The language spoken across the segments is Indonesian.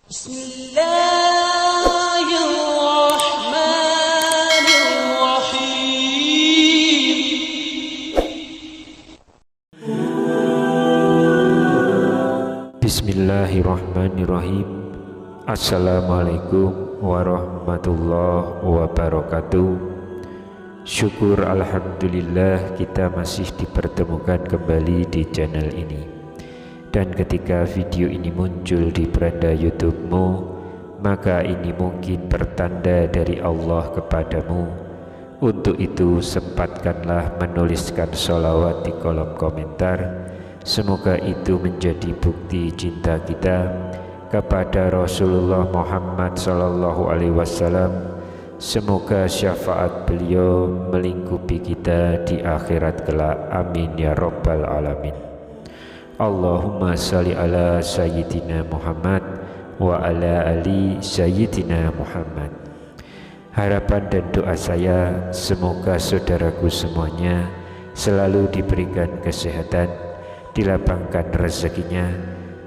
Bismillahirrahmanirrahim. Assalamualaikum warahmatullahi wabarakatuh. Syukur alhamdulillah kita masih dipertemukan kembali di channel ini. Dan ketika video ini muncul di beranda YouTube-mu, maka ini mungkin pertanda dari Allah kepadamu. Untuk itu sempatkanlah menuliskan sholawat di kolom komentar. Semoga itu menjadi bukti cinta kita kepada Rasulullah Muhammad SAW. Semoga syafaat beliau melingkupi kita di akhirat kelak. Amin ya rabbal alamin. Allahumma salli ala sayyidina Muhammad wa ala ali sayyidina Muhammad. Harapan dan doa saya semoga saudaraku semuanya selalu diberikan kesehatan, dilapangkan rezekinya,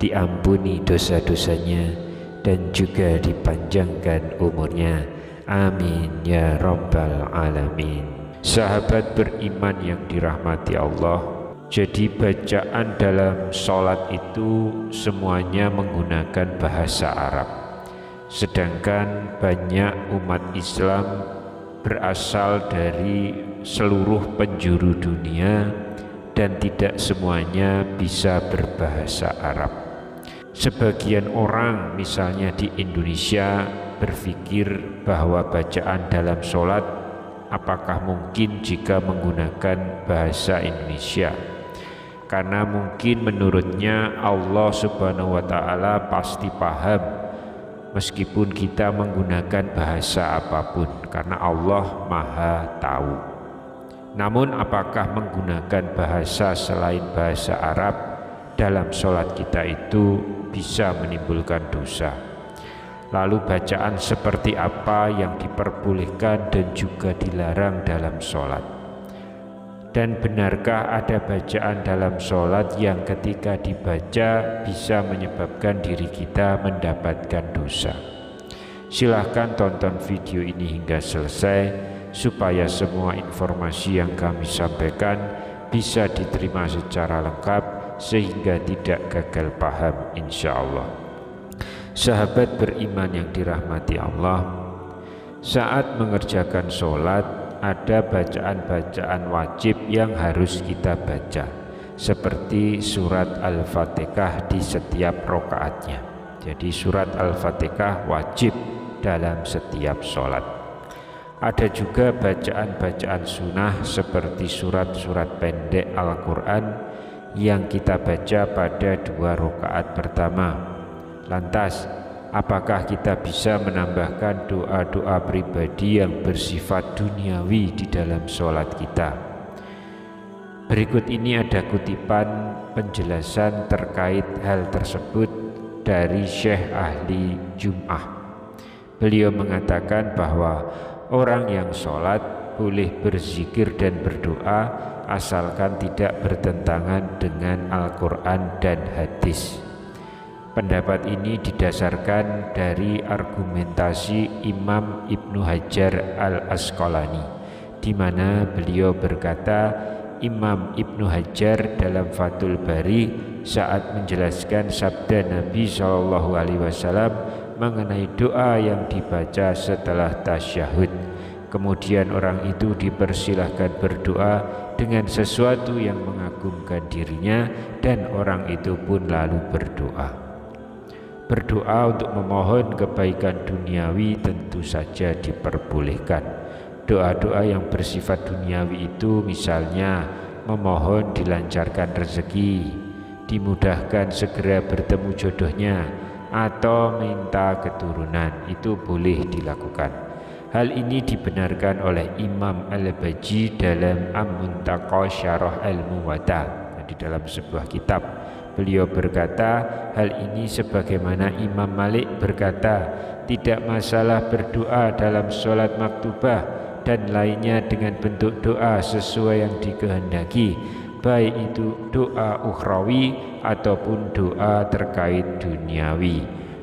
diampuni dosa-dosanya, dan juga dipanjangkan umurnya. Amin ya rabbal alamin. Sahabat beriman yang dirahmati Allah, jadi bacaan dalam sholat itu semuanya menggunakan bahasa Arab. Sedangkan banyak umat Islam berasal dari seluruh penjuru dunia dan tidak semuanya bisa berbahasa Arab. Sebagian orang misalnya di Indonesia berpikir bahwa bacaan dalam sholat apakah mungkin jika menggunakan bahasa Indonesia, karena mungkin menurutnya Allah Subhanahu wa Ta'ala pasti paham meskipun kita menggunakan bahasa apapun, karena Allah Maha Tahu. Namun apakah menggunakan bahasa selain bahasa Arab dalam sholat kita itu bisa menimbulkan dosa? Lalu bacaan seperti apa yang diperbolehkan dan juga dilarang dalam sholat? Dan benarkah ada bacaan dalam sholat yang ketika dibaca bisa menyebabkan diri kita mendapatkan dosa? Silahkan tonton video ini hingga selesai supaya semua informasi yang kami sampaikan bisa diterima secara lengkap sehingga tidak gagal paham insya Allah. Sahabat beriman yang dirahmati Allah, saat mengerjakan sholat ada bacaan-bacaan wajib yang harus kita baca, seperti surat Al-Fatihah di setiap rokaatnya. Jadi surat Al-Fatihah wajib dalam setiap sholat. Ada juga bacaan-bacaan sunnah seperti surat-surat pendek Al-Quran yang kita baca pada 2 rokaat pertama. Lantas, apakah kita bisa menambahkan doa-doa pribadi yang bersifat duniawi di dalam sholat kita? Berikut ini ada kutipan penjelasan terkait hal tersebut dari Syekh Ahli Jum'ah. Beliau mengatakan bahwa orang yang sholat boleh berzikir dan berdoa asalkan tidak bertentangan dengan Al-Quran dan hadis. Pendapat ini didasarkan dari argumentasi Imam Ibnu Hajar Al-Asqalani, di mana beliau berkata, Imam Ibnu Hajar dalam Fathul Bari saat menjelaskan sabda Nabi SAW mengenai doa yang dibaca setelah tasyahud. Kemudian orang itu dipersilahkan berdoa dengan sesuatu yang mengagumkan dirinya dan orang itu pun lalu berdoa. Berdoa untuk memohon kebaikan duniawi tentu saja diperbolehkan. Doa-doa yang bersifat duniawi itu misalnya memohon dilancarkan rezeki, dimudahkan segera bertemu jodohnya, atau minta keturunan, itu boleh dilakukan. Hal ini dibenarkan oleh Imam Al-Baji dalam Am-Muntaqa Syarah Al-Muwatta, di dalam sebuah kitab. Beliau berkata, hal ini sebagaimana Imam Malik berkata, tidak masalah berdoa dalam sholat maktubah dan lainnya dengan bentuk doa sesuai yang dikehendaki, baik itu doa ukhrawi ataupun doa terkait duniawi.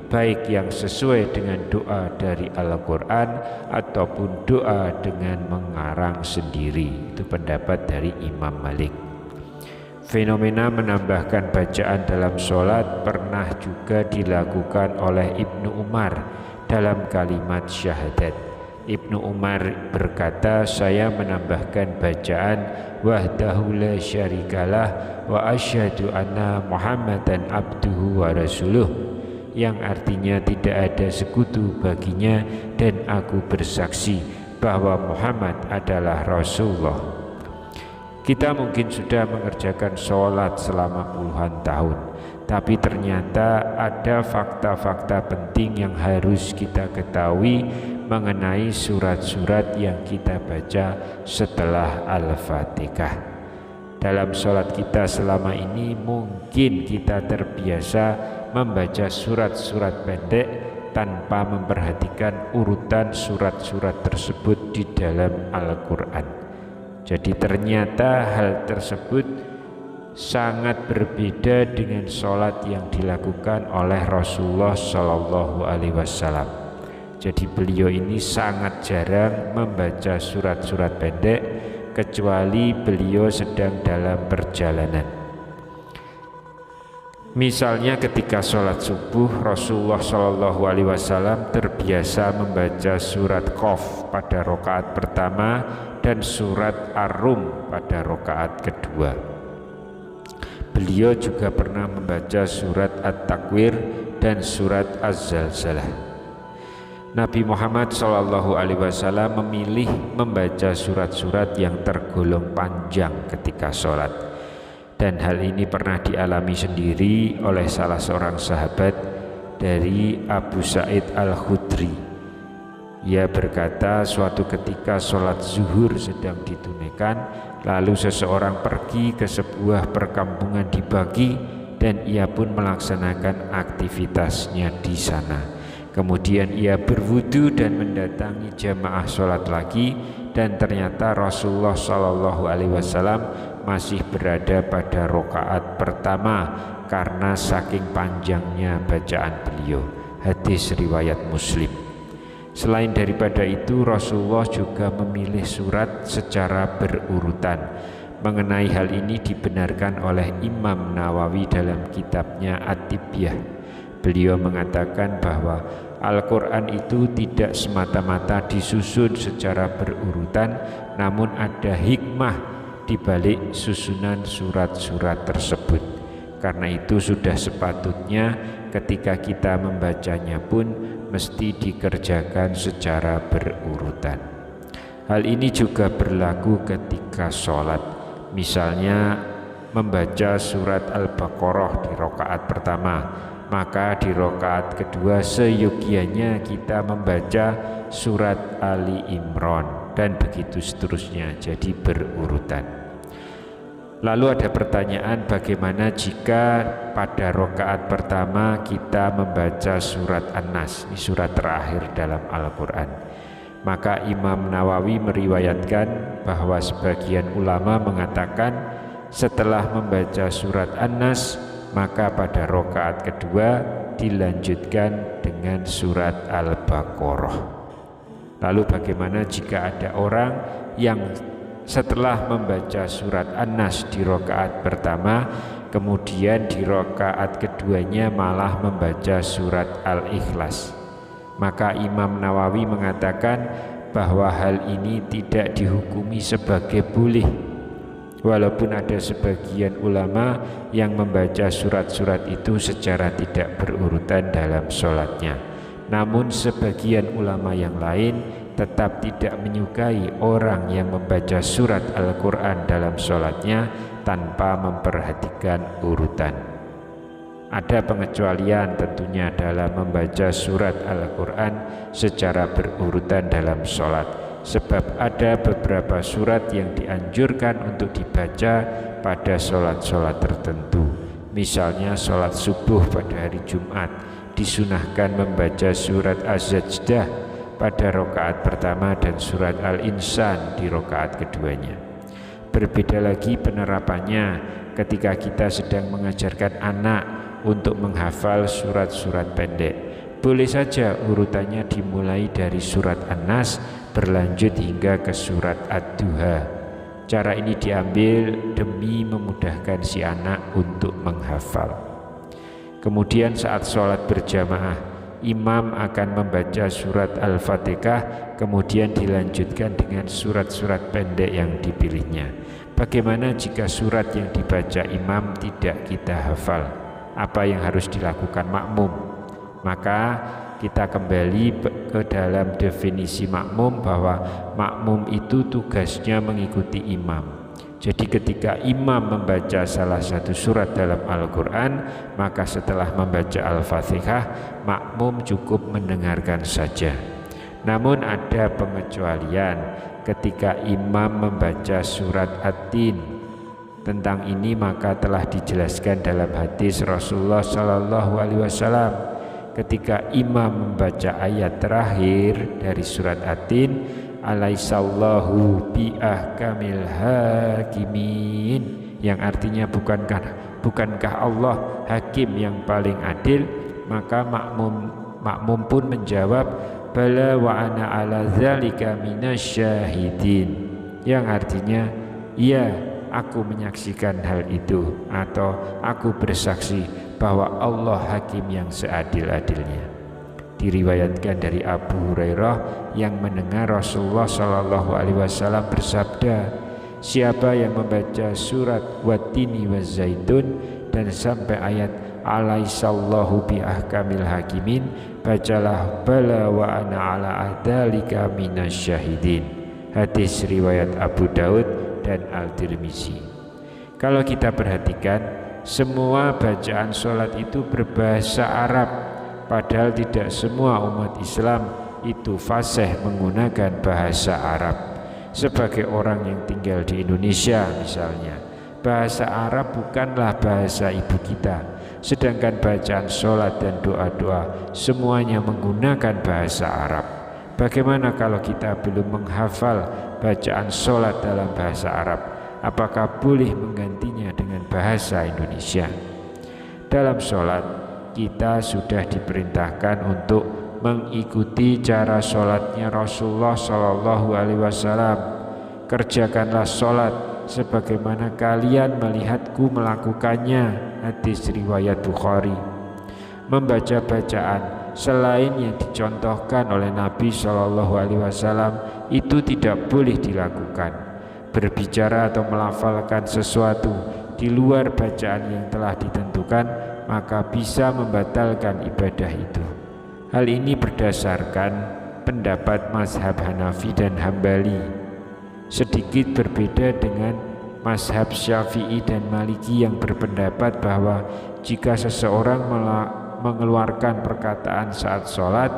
baik yang sesuai dengan doa dari Al-Quran ataupun doa dengan mengarang sendiri. Itu pendapat dari Imam Malik. Fenomena menambahkan bacaan dalam sholat pernah juga dilakukan oleh Ibnu Umar dalam kalimat syahadat. Ibnu Umar berkata, saya menambahkan bacaan wahdahu la syarikalah wa asyhadu anna Muhammadan abduhu wa rasuluh, yang artinya tidak ada sekutu baginya dan aku bersaksi bahwa Muhammad adalah Rasulullah. Kita mungkin sudah mengerjakan sholat selama puluhan tahun, tapi ternyata ada fakta-fakta penting yang harus kita ketahui mengenai surat-surat yang kita baca setelah Al-Fatihah. Dalam sholat kita selama ini mungkin kita terbiasa membaca surat-surat pendek tanpa memperhatikan urutan surat-surat tersebut di dalam Al-Quran. Jadi ternyata hal tersebut sangat berbeda dengan sholat yang dilakukan oleh Rasulullah Shallallahu Alaihi Wasallam. Jadi beliau ini sangat jarang membaca surat-surat pendek kecuali beliau sedang dalam perjalanan. Misalnya ketika sholat subuh, Rasulullah Shallallahu Alaihi Wasallam terbiasa membaca surat Qaf pada rakaat pertama dan surat Ar-Rum pada rakaat kedua. Beliau juga pernah membaca surat At-Takwir dan surat Az-Zalzalah. Nabi Muhammad SAW memilih membaca surat-surat yang tergolong panjang ketika sholat, dan hal ini pernah dialami sendiri oleh salah seorang sahabat dari Abu Sa'id Al-Khudri. Ia berkata, suatu ketika sholat zuhur sedang ditunaikan, lalu seseorang pergi ke sebuah perkampungan di Baqi dan ia pun melaksanakan aktivitasnya di sana. Kemudian ia berwudu dan mendatangi jamaah sholat lagi, dan ternyata Rasulullah SAW masih berada pada rakaat pertama karena saking panjangnya bacaan beliau. Hadis riwayat Muslim. Selain daripada itu, Rasulullah juga memilih surat secara berurutan. Mengenai hal ini dibenarkan oleh Imam Nawawi dalam kitabnya At-Tibyah. Beliau mengatakan bahwa Al-Quran itu tidak semata-mata disusun secara berurutan, namun ada hikmah di balik susunan surat-surat tersebut. Karena itu sudah sepatutnya ketika kita membacanya pun mesti dikerjakan secara berurutan. Hal ini juga berlaku ketika sholat. Misalnya membaca surat Al-Baqarah di rakaat pertama, maka di rakaat kedua seyogianya kita membaca surat Ali Imran, dan begitu seterusnya, jadi berurutan. Lalu ada pertanyaan, bagaimana jika pada rakaat pertama kita membaca surat An-Nas, ini surat terakhir dalam Al-Quran. Maka Imam Nawawi meriwayatkan bahwa sebagian ulama mengatakan setelah membaca surat An-Nas, maka pada rakaat kedua dilanjutkan dengan surat Al-Baqarah. Lalu bagaimana jika ada orang yang setelah membaca surat An-Nas di rakaat pertama, kemudian di rakaat keduanya malah membaca surat Al-Ikhlas? Maka Imam Nawawi mengatakan bahwa hal ini tidak dihukumi sebagai boleh, walaupun ada sebagian ulama yang membaca surat-surat itu secara tidak berurutan dalam sholatnya. Namun sebagian ulama yang lain tetap tidak menyukai orang yang membaca surat Al-Quran dalam sholatnya tanpa memperhatikan urutan. Ada pengecualian tentunya dalam membaca surat Al-Quran secara berurutan dalam sholat, sebab ada beberapa surat yang dianjurkan untuk dibaca pada sholat-sholat tertentu. Misalnya sholat subuh pada hari Jumat disunahkan membaca surat Az-Sajdah pada rakaat pertama dan surat Al-Insan di rakaat keduanya. Berbeda lagi penerapannya ketika kita sedang mengajarkan anak untuk menghafal surat-surat pendek. Boleh saja urutannya dimulai dari surat An-Nas berlanjut hingga ke surat Ad-Duha. Cara ini diambil demi memudahkan si anak untuk menghafal. Kemudian saat sholat berjamaah, imam akan membaca surat Al-Fatihah, kemudian dilanjutkan dengan surat-surat pendek yang dipilihnya. Bagaimana jika surat yang dibaca imam tidak kita hafal? Apa yang harus dilakukan makmum? Maka kita kembali ke dalam definisi makmum, bahwa makmum itu tugasnya mengikuti imam. Jadi ketika imam membaca salah satu surat dalam Al-Quran, maka setelah membaca Al-Fatihah, makmum cukup mendengarkan saja. Namun ada pengecualian ketika imam membaca surat At-Tin. Tentang ini maka telah dijelaskan dalam hadis Rasulullah SAW. Ketika imam membaca ayat terakhir dari surat At-Tin, alaihissallahu biahkamil hakimin, yang artinya bukankah Allah hakim yang paling adil, maka makmum pun menjawab bala wa ana ala dzalika minasyahidin, yang artinya iya, aku menyaksikan hal itu, atau aku bersaksi bahwa Allah hakim yang seadil-adilnya. Diriwayatkan dari Abu Hurairah yang mendengar Rasulullah SAW bersabda, siapa yang membaca surat Wattini Wazaitun dan sampai ayat alaihissallahu biahkamil hakimin, bacalah bala wa ana ala ahdalika minasyahidin. Hadis riwayat Abu Daud dan Al-Tirmizi. Kalau kita perhatikan, semua bacaan sholat itu berbahasa Arab, padahal tidak semua umat Islam itu fasih menggunakan bahasa Arab. Sebagai orang yang tinggal di Indonesia misalnya, bahasa Arab bukanlah bahasa ibu kita, sedangkan bacaan sholat dan doa-doa semuanya menggunakan bahasa Arab. Bagaimana kalau kita belum menghafal bacaan sholat dalam bahasa Arab? Apakah boleh menggantinya dengan bahasa Indonesia? Dalam sholat kita sudah diperintahkan untuk mengikuti cara sholatnya Rasulullah SAW. Kerjakanlah sholat sebagaimana kalian melihatku melakukannya. Hadis riwayat Bukhari. Membaca bacaan selain yang dicontohkan oleh Nabi SAW itu tidak boleh dilakukan. Berbicara atau melafalkan sesuatu di luar bacaan yang telah ditentukan, maka bisa membatalkan ibadah itu. Hal ini berdasarkan pendapat mazhab Hanafi dan Hambali. Sedikit berbeda dengan mazhab Syafi'i dan Maliki yang berpendapat bahwa jika seseorang mengeluarkan perkataan saat sholat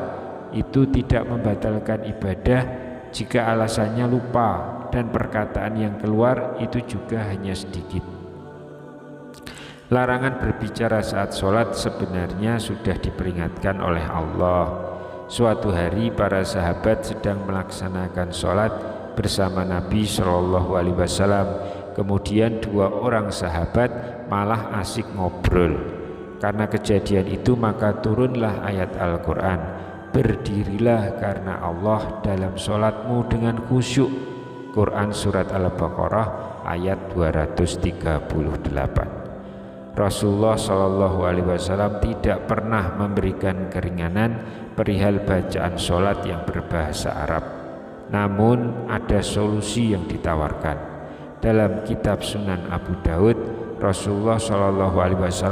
itu tidak membatalkan ibadah jika alasannya lupa dan perkataan yang keluar itu juga hanya sedikit. Larangan berbicara saat sholat sebenarnya sudah diperingatkan oleh Allah. Suatu hari para sahabat sedang melaksanakan sholat bersama Nabi SAW. Kemudian dua orang sahabat malah asik ngobrol. Karena kejadian itu maka turunlah ayat Al-Quran, berdirilah karena Allah dalam sholatmu dengan khusyuk. Quran surat Al-Baqarah ayat 238. Rasulullah SAW tidak pernah memberikan keringanan perihal bacaan sholat yang berbahasa Arab. Namun ada solusi yang ditawarkan. Dalam kitab Sunan Abu Daud, Rasulullah SAW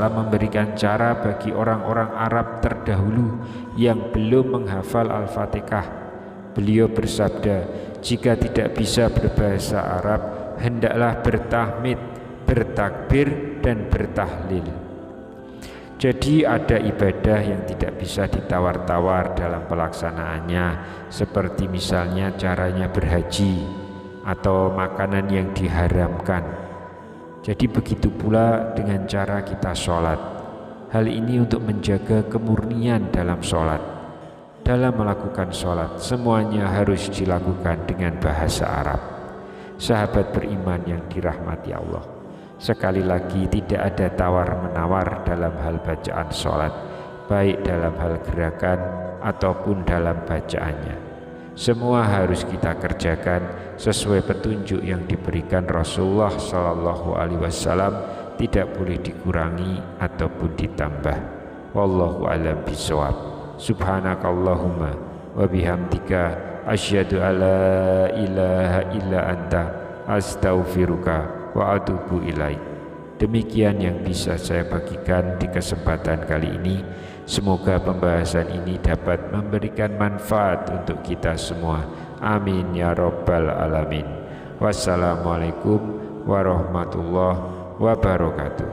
memberikan cara bagi orang-orang Arab terdahulu yang belum menghafal Al-Fatihah. Beliau bersabda, jika tidak bisa berbahasa Arab, hendaklah bertahmid, bertakbir, dan bertahlil. Jadi ada ibadah yang tidak bisa ditawar-tawar dalam pelaksanaannya, seperti misalnya caranya berhaji atau makanan yang diharamkan. Jadi begitu pula dengan cara kita sholat. Hal ini untuk menjaga kemurnian dalam sholat. Dalam melakukan sholat, semuanya harus dilakukan dengan bahasa Arab. Sahabat beriman yang dirahmati Allah, sekali lagi tidak ada tawar-menawar dalam hal bacaan sholat. baik dalam hal gerakan ataupun dalam bacaannya. Semua harus kita kerjakan sesuai petunjuk yang diberikan Rasulullah Sallallahu Alaihi Wasallam, tidak boleh dikurangi ataupun ditambah. Wallahu a'lam bishawab. Subhanakallahumma wa bihamdika asyhadu alla ilaha illa anta astaghfiruka wa atubu ilaik. Demikian yang bisa saya bagikan di kesempatan kali ini. Semoga pembahasan ini dapat memberikan manfaat untuk kita semua. Amin ya rabbal alamin. Wassalamualaikum warahmatullahi wabarakatuh.